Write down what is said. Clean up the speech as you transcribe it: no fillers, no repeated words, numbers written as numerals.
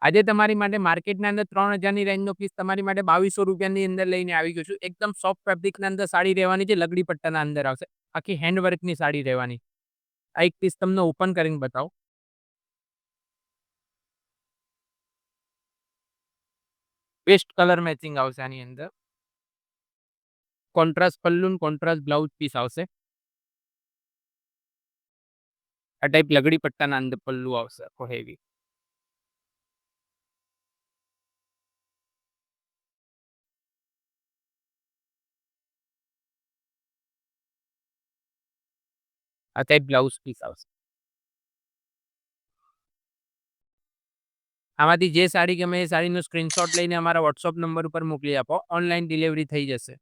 આજે તમારી માટે માર્કેટના અંદર 3000ની રેન્જનો પીસ તમારી માટે ₹2200 ની અંદર લઈને આવી ગયો છું. એકદમ સોફ્ટ ફેબ્રિકના અંદર સાડી રહેવાની છે, લગડી પટ્ટાના અંદર આવશે. આખી હેન્ડ વર્કની સાડી રહેવાની. આ એક પીસ તમને ઓપન કરીને બતાવું. બેસ્ટ કલર મેચિંગ આવશે આની અંદર. કોન્ટ્રાસ્ટ પલ્લુ ને કોન્ટ્રાસ્ટ બ્લાઉઝ પીસ આવશે. આ ટાઈપ લગડી પટ્ટાના અંદર પલ્લુ આવશે આખો હેવી. આ ટાઈપ બ્લાઉઝ પીસ આવશે. આમાંથી જે સાડી ગમે એ સાડીનો સ્ક્રીનશોટ લઈને અમારા WhatsApp નંબર ઉપર મોકલી આપો. ઓનલાઈન ડિલિવરી થઈ જશે.